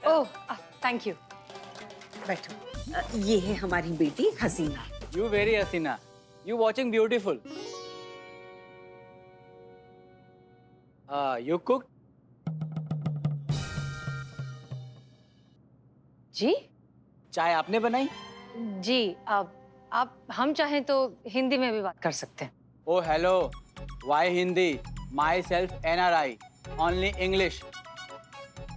Oh thank you. बैठो। ये है हमारी बेटी हसीना। You very Hasina. You watching beautiful. You cooked? जी चाय आपने बनाई? जी आप हम चाहें तो हिंदी में भी बात कर सकते हैं। Oh hello. Why Hindi? Myself NRI. Only English.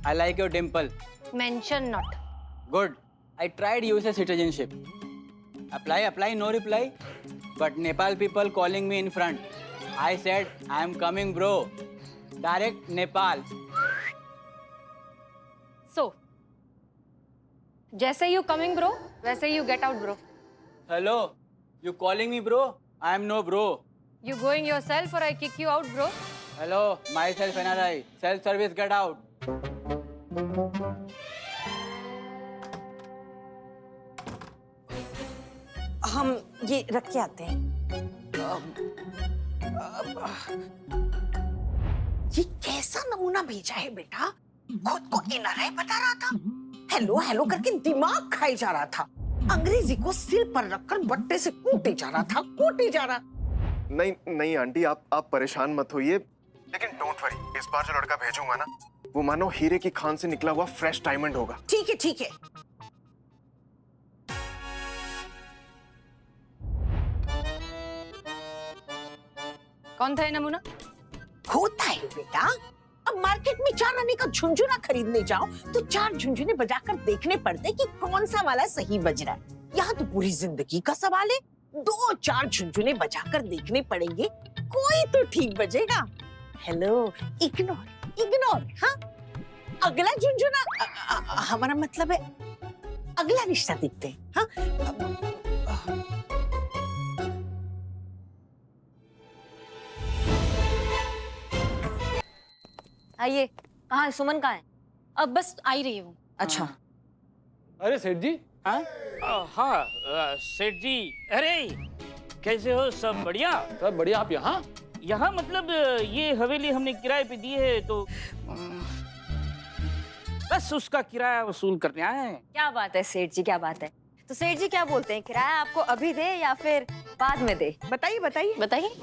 I like your dimple. Mention not. Good. I tried USA citizenship. Apply, no reply. But Nepal people calling me in front. I said, I am coming, bro. Direct Nepal. So जैसे you coming bro वैसे you get out bro. Hello. You calling me, bro? I am no bro. You going yourself और I kick you out bro. Hello. Myself NRI. Self-service, get out. हम ये रख के आते हैं। ये कैसा नमूना भेजा है बेटा? खुद को एनआरआई बता रहा था, हेलो हेलो करके दिमाग खाई जा रहा था, अंग्रेजी को सिर पर रखकर बट्टे से कूटे जा रहा था, कूटे जा रहा। नहीं नहीं आंटी, आप परेशान मत होइए, लेकिन डोंट वरी, इस बार जो लड़का भेजूंगा ना, वो मानो हीरे की खान से निकला हुआ फ्रेश डायमंड होगा। ठीक है ठीक है। कौन था ये नमूना? होता है बेटा, अब मार्केट में 4 आने का झुंझुना खरीदने जाओ तो 4 झुंझुने बजाकर देखने पड़ते कि कौन सा वाला सही बज रहा है। यहाँ तो पूरी जिंदगी का सवाल है, 2-4 झुंझुने बजाकर देखने पड़ेंगे, कोई तो ठीक बजेगा। Hello, ignore ignore. हाँ, अगला झुंझुना हमारा मतलब है अगला रिश्ता देखते हैं। हाँ, आइए। कहाँ है सुमन? कहाँ है? अब बस आ ही रही हूँ। अच्छा। अरे सेठ जी। हाँ? हाँ सेठ जी, अरे कैसे हो? सब बढ़िया? सब बढ़िया। आप यहाँ? यहाँ मतलब ये हवेली हमने किराए पे दी है, तो बस उसका किराया वसूल करने आए हैं। क्या बात है सेठ जी, क्या बात है? तो सेठ जी क्या बोलते हैं, किराया आपको अभी दे या फिर बाद में दे? बताइए बताइए बताइए।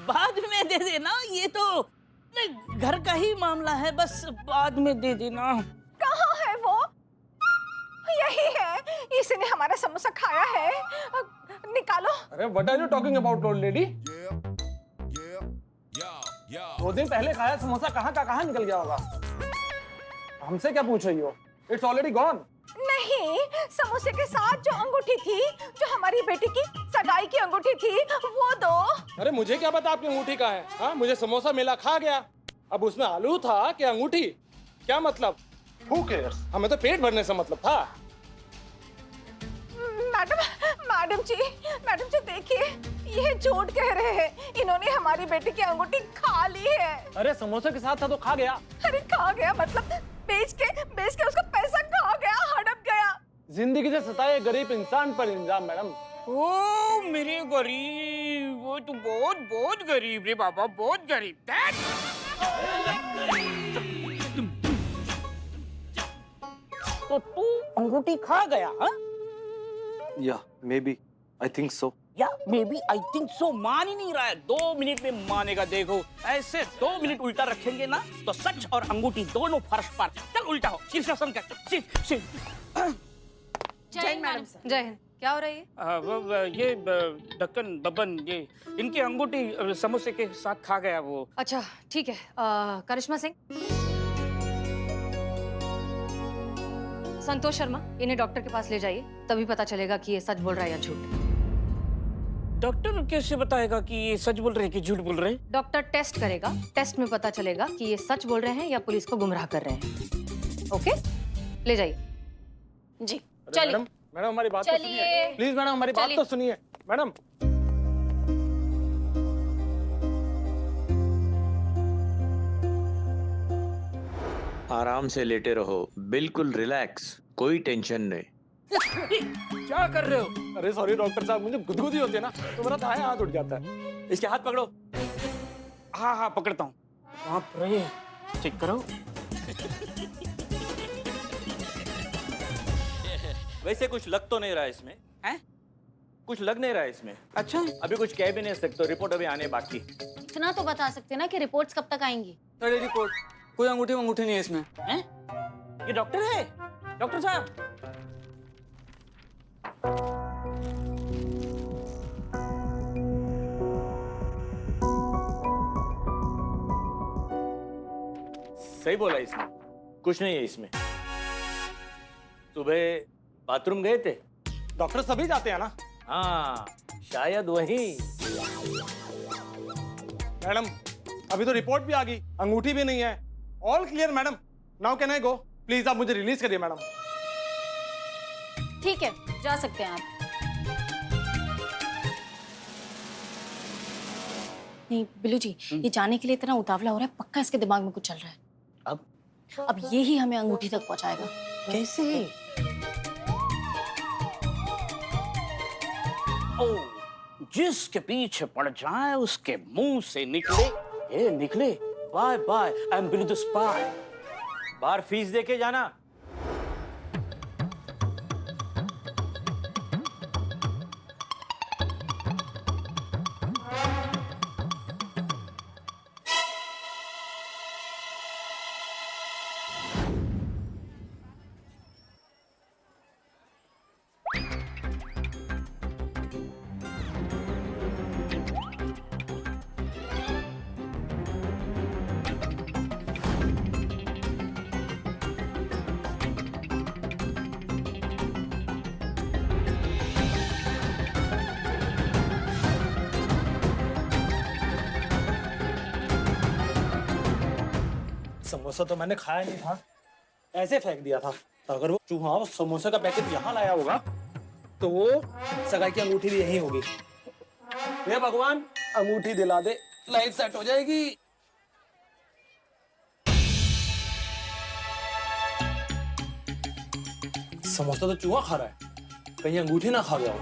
बाद में दे देना, ये तो नहीं, घर का ही मामला है, बस बाद में दे देना। कहाँ है वो? यही है, इसने हमारा समोसा खाया है, निकालो। अरे what are you talking about old lady? 2 दिन पहले खाया समोसा कहाँ का कहाँ निकल गया होगा? हमसे क्या पूछ रही हो? It's already gone. नहीं, समोसे के साथ जो अंगूठी थी, जो हमारी बेटी की सगाई की अंगूठी थी, वो दो। अरे मुझे क्या पता आपकी अंगूठी कहाँ है? हाँ, मुझे समोसा मिला, खा गया। अब उसमें आलू था कि अंगूठी, क्या मतलब? Who cares? हमें तो पेट भरने से मतलब था। मैडम जी देखिए, ये झूठ कह रहे हैं, इन्होंने हमारी बेटी की अंगूठी खा ली है। अरे समोसे के साथ था तो खा गया। अरे खा गया मतलब बेच के उसका पैसा खा गया, हड़प गया। जिंदगी से सताए गरीब इंसान पर इल्जाम मैडम। ओ मेरे गरीब, वो तो बहुत बहुत गरीब रे बाबा, बहुत गरीब। तो तू अंगूठी खा गया? हाँ? Yeah, maybe. I think so. या may B I think so मान ही नहीं रहा है। 2 मिनट में मानेगा, देखो ऐसे 2 मिनट उल्टा रखेंगे ना तो सच और अंगूठी दोनों फर्श पर। चल उल्टा हो, शीर्षासन कर, सिर। जय हिंद मैडम। जय हिंद। क्या हो रही है? ये ढक्कन बब्बन, ये इनकी अंगूठी समोसे के साथ खा गया वो। अच्छा ठीक है। करिश्मा सिंह, संतोष शर्मा, इन्हें डॉक्टर के पास ले जाइए, तभी पता चलेगा कि ये सच बोल रहा है या झूठ। डॉक्टर कैसे बताएगा कि ये सच बोल रहे हैं कि झूठ बोल रहे हैं? डॉक्टर टेस्ट करेगा, टेस्ट में पता चलेगा कि ये सच बोल रहे हैं या पुलिस को गुमराह कर रहे हैं। ओके, ले जाइए। जी चलिए। मैडम हमारी बात तो सुनिए प्लीज। मैडम हमारी बात तो सुनिए मैडम। आराम से लेटे रहो, बिल्कुल रिलैक्स, कोई टेंशन नहीं। क्या कर रहे हो? अरे सॉरी डॉक्टर साहब, मुझे गुदगुदी होती है ना तो मेरा दायां हाथ उठ जाता है। इसके हाथ पकड़ो। हाँ पकड़ता हूँ। आप रहे चेक करो। वैसे कुछ लग तो नहीं रहा इसमें, हैं? कुछ लग नहीं रहा इसमें। अच्छा, अभी कुछ कह भी नहीं सकते, रिपोर्ट अभी आने बाकी। इतना तो बता सकते ना कि रिपोर्ट्स कब तक आएंगी। थर्ड रिपोर्ट, कोई अंगूठी नहीं है इसमें। हैं? ये डॉक्टर है, डॉक्टर साहब। सही बोला इसने, कुछ नहीं है इसमें। सुबह बाथरूम गए थे? डॉक्टर सभी जाते हैं ना। हाँ, शायद वही। मैडम, अभी तो रिपोर्ट भी आ गई, अंगूठी भी नहीं है। All clear madam, now can I go? Please आप मुझे रिलीज करिए मैडम। ठीक है, जा सकते हैं आप। नहीं बिल्लू जी, ये जाने के लिए इतना उतावला हो रहा है, पक्का इसके दिमाग में कुछ चल रहा है। अब ये ही हमें अंगूठी तक पहुंचाएगा। कैसे? ओ, जिसके पीछे पड़ जाए उसके मुंह से निकले bye bye, I am Billu the spy. बाहर फीस दे के जाना। समोसा तो मैंने खाया नहीं था, ऐसे फेंक दिया था। अगर वो चूहा वो समोसे का पैकेट यहाँ लाया होगा तो वो सगाई की अंगूठी भी यही होगी। हे भगवान, अंगूठी दिला दे, लाइफ सेट हो जाएगी। समोसा तो चूहा खा रहा है, कहीं अंगूठी ना खा गया हो।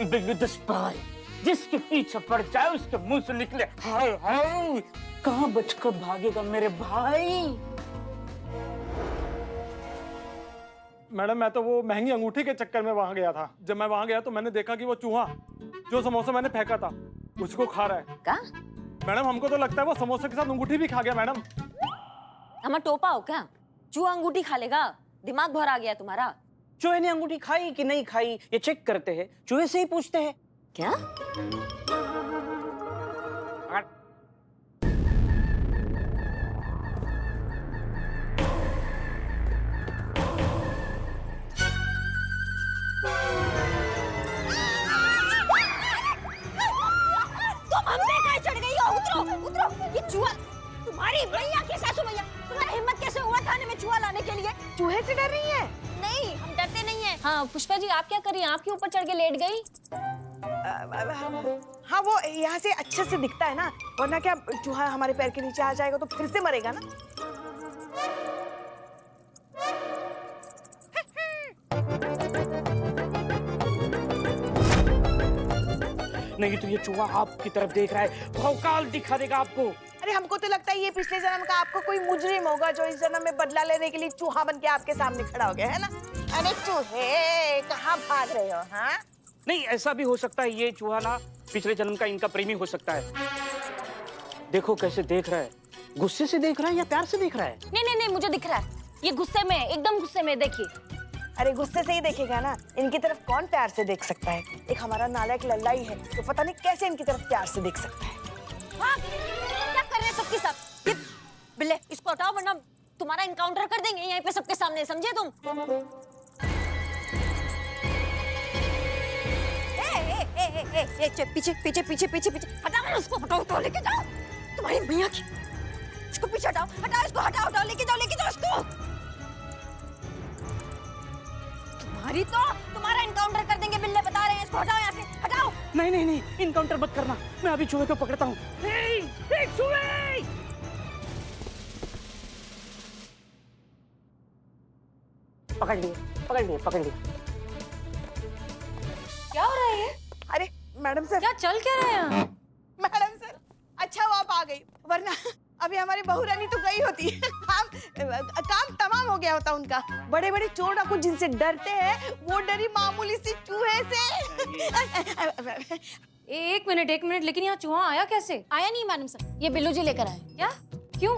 बिल्लू द स्पाई, जिसके पीछे पड़ जाए उसके मुंह से निकले हाय हाय, कहाँ बचकर भागेगा मेरे भाई। मैडम, मैं तो वो महंगी अंगूठी के चक्कर में वहां गया था। जब मैं वहां गया तो मैंने देखा कि वो चूहा जो समोसा मैंने फेंका था उसको खा रहा है। का? मैडम, हमको तो लगता है वो समोसे के साथ अंगूठी भी खा गया। मैडम, हम टोपा हो क्या? चूहा अंगूठी खा लेगा? दिमाग भर आ गया तुम्हारा? चूहे ने अंगूठी खाई कि नहीं खाई ये चेक करते हैं, चूहे से ही पूछते हैं। क्या? तुम हम पे कहाँ चढ़ गई हो? उतरो, उतरो। ये चूहा तुम्हारी भैया की सासू भैया, तुम्हारी हिम्मत कैसे हुआ थाने में चूहा लाने के लिए? चूहे से डर रही है? नहीं, हम डरते नहीं है। हाँ पुष्पा जी, आप क्या कर रही हैं? आपके ऊपर चढ़ के लेट गई। हाँ, वो यहाँ से अच्छे से दिखता है ना, वरना क्या चूहा हमारे पैर के नीचे आ जाएगा तो फिर से मरेगा ना। नहीं तो ये चूहा आपकी तरफ देख रहा है, भौकाल दिखा देगा आपको। अरे हमको तो लगता है ये पिछले जन्म का आपको कोई मुजरिम होगा जो इस जन्म में बदला लेने के लिए चूहा बन के आपके सामने खड़ा हो गया है ना। अरे चूहे, कहाँ भाग रहे हो? हाँ, नहीं ऐसा भी हो सकता है, ये चूहा ना पिछले जन्म का इनका प्रेमी हो सकता है। देखो कैसे देख रहा है, गुस्से से देख रहा है या प्यार से देख रहा है? नहीं नहीं नहीं, मुझे दिख रहा है ये गुस्से में, एकदम गुस्से में। देखिए, अरे गुस्से से ही देखेगा ना, इनकी तरफ कौन प्यार से देख सकता है? एक हमारा नालायक लल्ला ही है तो पता नहीं कैसे इनकी तरफ प्यार से देख सकता है। हाँ, क्या कर रहे हैं सबके सब? ये बिल्ले, इसको हटाओ वरना तुम्हारा इनकाउंटर कर देंगे यहीं पे सबके सामने, समझे तुम? पीछे पीछे पीछे पीछे पीछे हटाओ उसको, हटाओ तो लेके जाओ तुम्हारी भैया की। इसको पीछे हटाओ, हटाओ इसको, हटाओ हटाओ, लेके जाओ इसको। तुम्हारी तो तुम्हारा इनकाउंटर कर देंगे बिल्ले, बता रहे हैं। इसको हटाओ यहाँ से, हटाओ। नहीं नहीं नहीं, इनकाउंटर मत करना, मैं अभी चूहे को पकड़ता हूँ। चूहे! पकड़ लिए, पकड़ लिए, पकड़ लिए। क्या हो रहा है ये? अरे मैडम सर, क्या चल क्या रहा है यहाँ? मैडम सर, अच्छा वो आप आ गई, वरना अभी हमारी बहू रानी तो गई होती काम तमाम हो गया होता उनका। बड़े बड़े चोर डाकू जिनसे डरते हैं वो डरी मामूली सी चूहे से। एक मिनट, लेकिन यहाँ चूहा आया कैसे? आया नहीं मैडम सर, ये बिल्लू जी लेकर आए क्या? क्यों?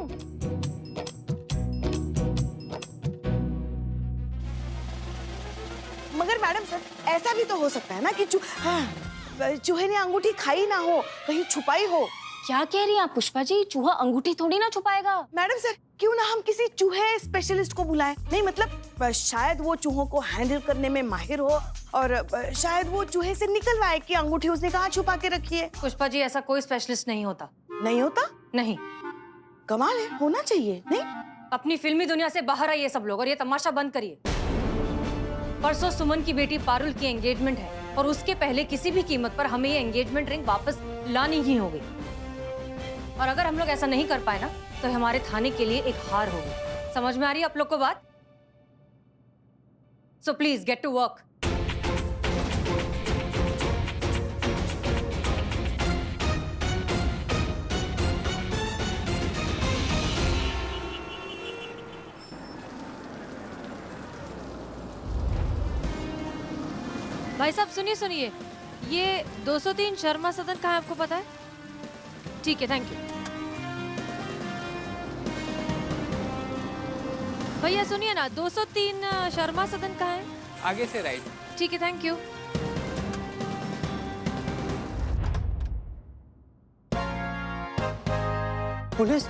मगर मैडम सर ऐसा भी तो हो सकता है ना कि चूहे ने अंगूठी खाई ना हो, कहीं छुपाई हो। क्या कह रही हैं आप पुष्पा जी? चूहा अंगूठी थोड़ी ना छुपाएगा। मैडम सर क्यों ना हम किसी चूहे स्पेशलिस्ट को बुलाएं? नहीं मतलब शायद वो चूहों को हैंडल करने में माहिर हो और शायद वो चूहे से निकलवाए कि अंगूठी उसने कहाँ छुपा के रखी है। पुष्पा जी ऐसा कोई स्पेशलिस्ट नहीं होता। नहीं होता? नहीं। कमाल है, होना चाहिए। नहीं अपनी फिल्मी दुनिया से बाहर आइए सब लोग और ये तमाशा बंद करिए। परसों सुमन की बेटी पारुल की एंगेजमेंट है और उसके पहले किसी भी कीमत पर हमें ये एंगेजमेंट रिंग वापस लानी ही होगी। और अगर हम लोग ऐसा नहीं कर पाए ना तो हमारे थाने के लिए एक हार होगी। समझ में आ रही है आप लोग को बात? So please get to work. भाई साहब सुनिए, ये 203 शर्मा सदन कहाँ है आपको पता है? ठीक है, थैंक यू। भैया सुनिए ना, 203 शर्मा सदन कहाँ है? आगे से राइट। ठीक है, थैंक यू। पुलिस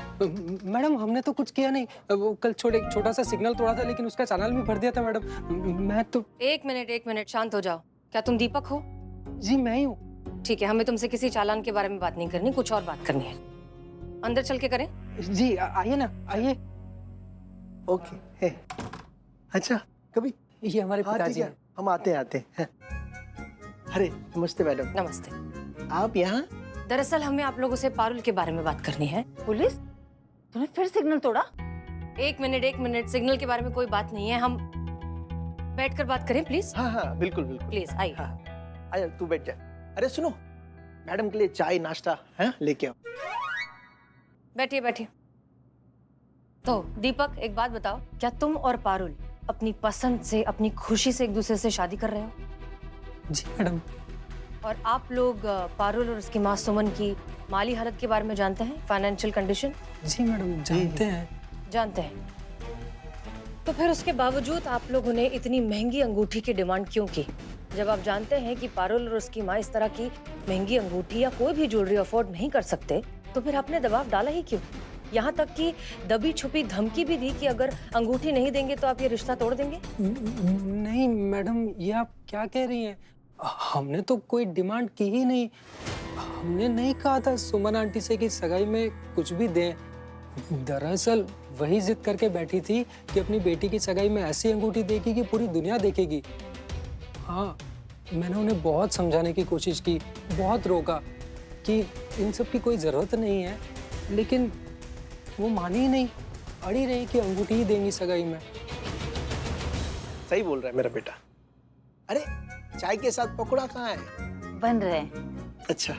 मैडम हमने तो कुछ किया नहीं। वो कल छोटा सा सिग्नल तोड़ा था लेकिन उसका चालान भी भर दिया था मैडम। मैं तो एक मिनट शांत हो जाओ। क्या तुम दीपक हो? जी मैं ही हूँ। ठीक है, हमें तुमसे किसी चालान के बारे में बात नहीं करनी, कुछ और बात करनी है। अंदर चल के करें? जी आइए ना, आइए। ओके है। अच्छा कभी ये हमारे पिताजी हैं। हम आते हैं। अरे नमस्ते मैडम। नमस्ते। आप यहाँ? दरअसल हमें आप लोगों से पारुल के बारे में बात करनी है। पुलिस तूने फिर सिग्नल तोड़ा? एक मिनट, सिग्नल के बारे में कोई बात नहीं है, हम बैठकर बात करें प्लीज। हाँ बिल्कुल प्लीज आइए। आजा तू बैठ जा। अरे सुनो, मैडम के लिए चाय नाश्ता है लेके आओ। बैठिए। तो दीपक एक बात बताओ, क्या तुम और पारुल अपनी पसंद से, अपनी खुशी से एक दूसरे से शादी कर रहे हो? जी मैडम। और आप लोग पारुल और उसकी माँ सुमन की माली हालत के बारे में जानते हैं, फाइनेंशियल कंडीशन? जी मैडम जानते हैं। तो फिर उसके बावजूद आप लोगों ने इतनी महंगी अंगूठी की डिमांड क्यों की? जब आप जानते हैं कि पारुल और उसकी माँ इस तरह की महंगी अंगूठी या कोई भी ज्वेलरी अफोर्ड नहीं कर सकते, तो फिर आपने दबाव डाला ही क्यों? यहाँ तक कि दबी छुपी धमकी भी दी कि अगर अंगूठी नहीं देंगे तो आप ये रिश्ता तोड़ देंगे। नहीं मैडम, ये आप क्या कह रही हैं? हमने तो कोई डिमांड की ही नहीं। हमने नहीं कहा था सुमन आंटी से कि सगाई में कुछ भी दें। दरअसल वही जिद करके बैठी थी कि अपनी बेटी की सगाई में ऐसी अंगूठी देगी कि पूरी दुनिया देखेगी। हाँ, मैंने उन्हें बहुत समझाने की कोशिश की, बहुत रोका कि इन सब की कोई जरूरत नहीं है, लेकिन वो मानी ही नहीं, अड़ी रही कि अंगूठी ही देंगी सगाई में। सही बोल रहा है मेरा बेटा। अरे चाय के साथ पकौड़ा कहाँ है? बन रहे हैं। अच्छा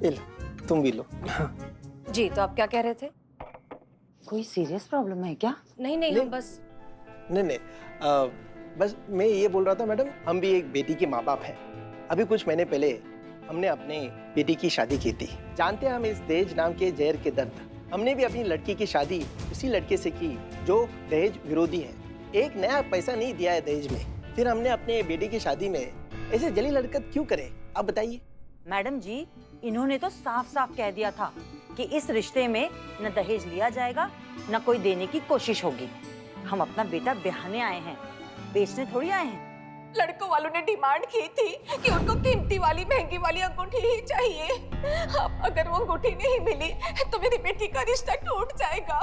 ये लो, तुम भी लो। हाँ। जी, तो आप क्या कह रहे थे? कोई सीरियस प्रॉब्लम है क्या? नहीं, हम बस नहीं बस मैं ये बोल रहा था मैडम, हम भी एक बेटी के माँ बाप हैं। अभी कुछ महीने पहले हमने अपने बेटी की शादी की थी। जानते हैं हम इस दहेज नाम के जहर के दर्द। हमने भी अपनी लड़की की शादी उसी लड़के से की जो दहेज विरोधी है। एक नया पैसा नहीं दिया है दहेज में। फिर हमने अपने बेटी की शादी में ऐसे जलील हरकत क्यों करे, आप बताइए। मैडम जी, इन्होंने तो साफ साफ कह दिया था कि इस रिश्ते में न दहेज लिया जाएगा न कोई देने की कोशिश होगी। हम अपना बेटा ब्याहने आए हैं, बेचने थोड़ी आए हैं। लड़कों वालों ने डिमांड की थी कि उनको कीमती वाली महंगी वाली अंगूठी ही चाहिए। अब अगर वो अंगूठी नहीं मिली तो मेरी बेटी का रिश्ता टूट जाएगा।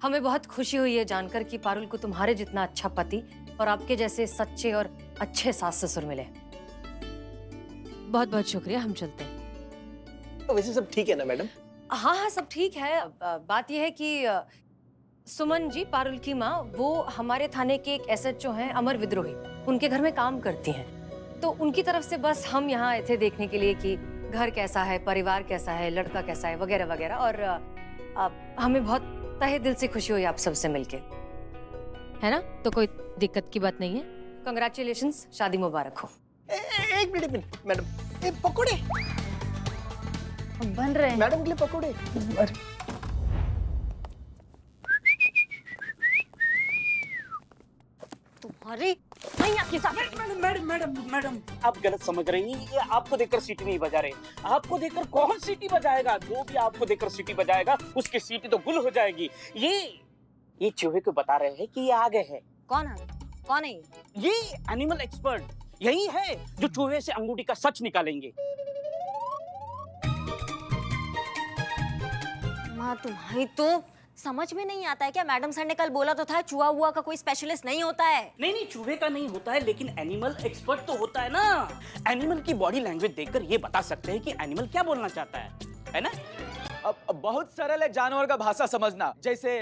हमें बहुत खुशी हुई है जानकर कि पारुल को तुम्हारे जितना अच्छा पति और आपके जैसे सच्चे और अच्छे सास ससुर मिले। बहुत बहुत शुक्रिया, हम चलते हैं। तो वैसे सब ठीक है ना मैडम? हाँ, सब ठीक है। बात यह है कि सुमन जी, पारुल की माँ, वो हमारे थाने के एक SHO हैं अमर विद्रोही, उनके घर में काम करती हैं। तो उनकी तरफ से बस हम यहाँ आए थे देखने के लिए कि घर कैसा है, परिवार कैसा है, लड़का कैसा है, वगैरह वगैरह। और हमें बहुत तहे दिल से खुशी हुई आप सबसे मिलके, है ना? तो कोई दिक्कत की बात नहीं है। कंग्रेचुलेशंस, शादी मुबारक हो। एक मिनट मैडम, ये पकोड़े बन रहे हैं मैडम के लिए पकोड़े। तुम्हारी भैया के साथ मैडम मैडम मैडम मैडम आप गलत समझ रही हैं। ये आपको देखकर सीटी नहीं बजा रहे। आपको देखकर कौन सीटी बजाएगा? जो भी आपको देखकर सीटी बजाएगा उसकी सीटी तो गुल हो जाएगी। ये चूहे को बता रहे हैं कि ये आ गए हैं। कौन है? कौन है? ये एनिमल एक्सपर्ट यही है जो चूहे से अंगूठी का सच निकालेंगे। माँ तुम्हारी तो समझ में नहीं आता है क्या? मैडम सर ने कल बोला तो था चूहा हुआ का कोई स्पेशलिस्ट नहीं होता है। नहीं चूहे का नहीं होता है, लेकिन एनिमल एक्सपर्ट तो होता है ना। एनिमल की बॉडी लैंग्वेज देखकर ये बता सकते हैं कि एनिमल क्या बोलना चाहता है ना? अब बहुत सरल है जानवर का भाषा समझना। जैसे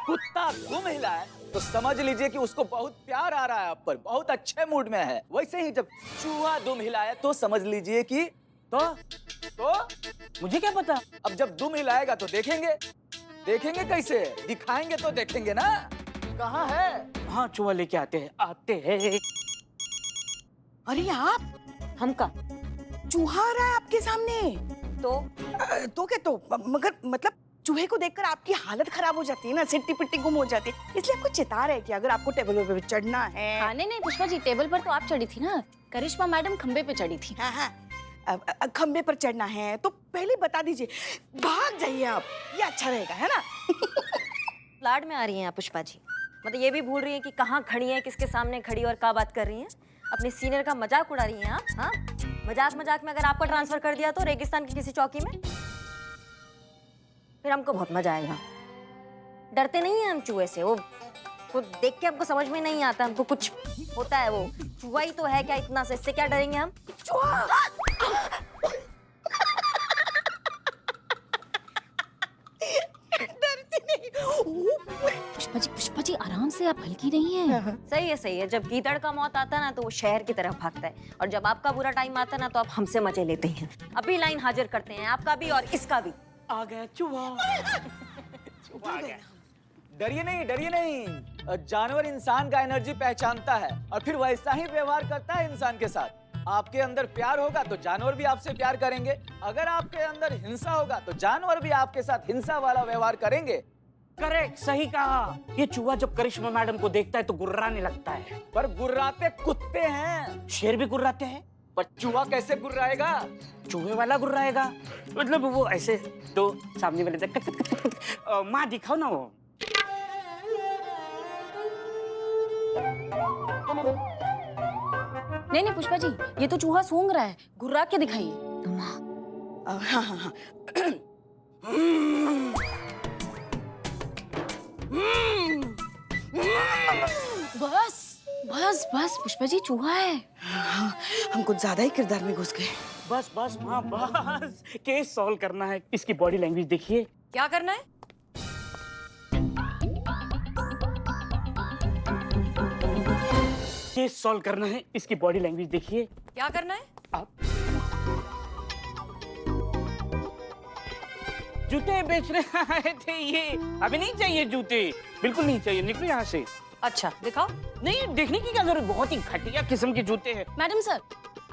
कुत्ता दुम हिला है तो समझ लीजिए कि उसको बहुत प्यार आ रहा है आप पर, बहुत अच्छे मूड में है। वैसे ही जब चूहा दुम हिलाए तो समझ लीजिए कि तो मुझे क्या पता। अब जब दुम हिलाएगा तो देखेंगे कैसे? दिखाएंगे तो देखेंगे ना। कहाँ है? हाँ चूहा लेके आते हैं। अरे आप, हम का चूहा आ रहा है आपके सामने। तो क्या तो मगर मतलब चूहे को देखकर आपकी हालत खराब हो जाती है ना, सिट्टी पिट्टी गुम हो जाती है। इसलिए आपको चेता रहे कि अगर आपको टेबल पे चढ़ना है। हाँ नहीं पुष्पा जी, टेबल पर तो आप चढ़ी थी ना, करिश्मा मैडम खंबे पे चढ़ी थी। हाँ, खंबे पर चढ़ना है तो पहले बता दीजिए, भाग जाइए आप, ये अच्छा रहेगा, है ना? लाड में आ रही हैं आप पुष्पा जी। मतलब ये भी भूल रही हैं कि कहाँ खड़ी हैं, किसके सामने खड़ी और क्या बात कर रही हैं। अपने सीनियर का मजाक उड़ा रही हैं आप। हाँ, मजाक में अगर आपको ट्रांसफर कर दिया तो रेगिस्तान की किसी चौकी में, फिर हमको बहुत मजा आएगा। डरते नहीं हैं हम चूहे से, वो देख के हमको समझ में नहीं आता, हमको कुछ होता है। वो चूहा ही तो है क्या इतना से, इससे क्या डरेंगे हम? पुष्पा जी आराम से, आप हल्की नहीं है। सही है। जब गीदड़ का मौत आता है ना तो वो शहर की तरफ भागता है, और जब आपका बुरा टाइम आता है ना तो आप हमसे मजे लेते हैं। अभी लाइन हाजिर करते हैं, आपका भी और इसका भी। आ गया चूहा। चूहा आ गया। डरिए नहीं। जानवर इंसान का एनर्जी पहचानता है और फिर वैसा ही व्यवहार करता है इंसान के साथ। आपके अंदर प्यार होगा तो जानवर भी आपसे प्यार करेंगे। अगर आपके अंदर हिंसा होगा तो जानवर भी आपके साथ हिंसा वाला व्यवहार करेंगे। करेक्ट, सही कहा। ये चूहा जब करिश्मा मैडम को देखता है तो गुर्राने लगता है। पर गुर्राते कुत्ते हैं। शेर भी गुर्राते हैं। पर चूहा कैसे गुर्राएगा? चूहे वाला गुर्राएगा, मतलब वो ऐसे तो सामने वाले से माँ दिखाओ ना वो। नहीं पुष्पा जी, ये तो चूहा सूंघ रहा है, गुर्रा के दिखाइए। हाँ। बस पुष्पा जी, चूहा है। हाँ, हम कुछ ज्यादा ही किरदार में घुस गए। बस माँ, बस केस सॉल्व करना है। इसकी बॉडी लैंग्वेज देखिए। क्या करना है? केस सॉल्व करना है, इसकी बॉडी लैंग्वेज देखिए। क्या करना है? आप जूते बेचने आए थे ये। अभी नहीं चाहिए जूते, बिल्कुल नहीं चाहिए, निकलो यहाँ से। अच्छा दिखाओ। नहीं, देखने की क्या जरूरत, बहुत ही घटिया किस्म के जूते हैं। मैडम सर,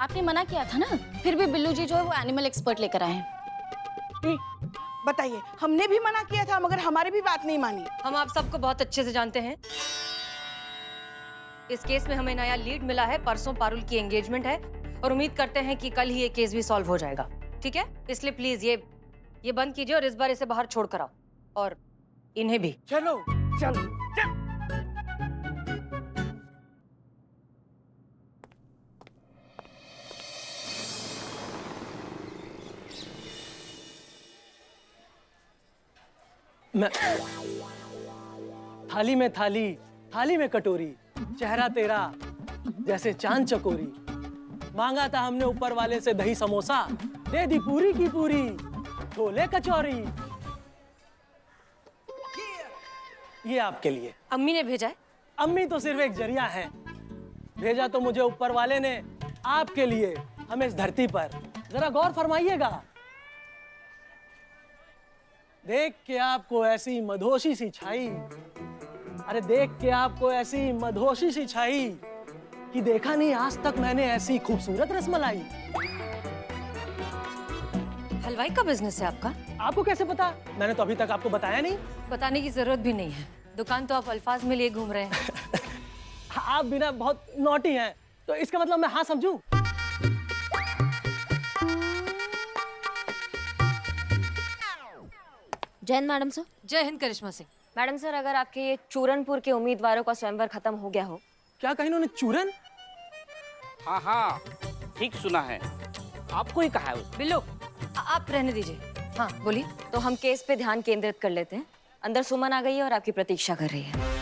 आपने मना किया था ना, फिर भी बिल्लू जी जो है वो एनिमल एक्सपर्ट लेकर आए हैं। बताइए, हमने भी मना किया था मगर हमारी भी बात नहीं मानी। हम आप सबको बहुत अच्छे से जानते हैं। इस केस में हमें नया लीड मिला है। परसों पारुल की एंगेजमेंट है और उम्मीद करते हैं कि कल ही ये केस भी सॉल्व हो जाएगा। ठीक है, इसलिए प्लीज ये बंद कीजिए और इस बार इसे बाहर छोड़ कर आओ, और इन्हें भी। चलो। मैं थाली में थाली, थाली में कटोरी, चेहरा तेरा जैसे चांद चकोरी। मांगा था हमने ऊपर वाले से दही समोसा, दे दी पूरी की पूरी छोले कचौरी। ये आपके लिए। अम्मी ने भेजा है? अम्मी तो सिर्फ एक जरिया है, भेजा तो मुझे ऊपर वाले ने आपके लिए। हम इस धरती पर जरा गौर फरमाइएगा। देख के आपको ऐसी मधोशी सी छाई, अरे देख के आपको ऐसी मधोशी सी छाई कि देखा नहीं आज तक मैंने ऐसी खूबसूरत रसमलाई। हलवाई का बिजनेस है आपका? आपको कैसे पता? मैंने तो अभी तक आपको बताया नहीं। बताने की जरूरत भी नहीं है, दुकान तो आप अल्फाज में लिए घूम रहे हैं। आप बिना बहुत नॉटी हैं, तो इसका मतलब मैं हाँ समझूं? जय हिंद मैडम सर। जय हिंद करिश्मा सिंह। मैडम सर, अगर आपके ये चूरनपुर के उम्मीदवारों का स्वयंवर खत्म हो गया हो। क्या कहा इन्होंने? चूरन? हाँ हाँ, ठीक सुना है, आपको ही कहा है उसने। बिल्लू आप रहने दीजिए। हाँ बोलिए। तो हम केस पे ध्यान केंद्रित कर लेते हैं। अंदर सुमन आ गई है और आपकी प्रतीक्षा कर रही है।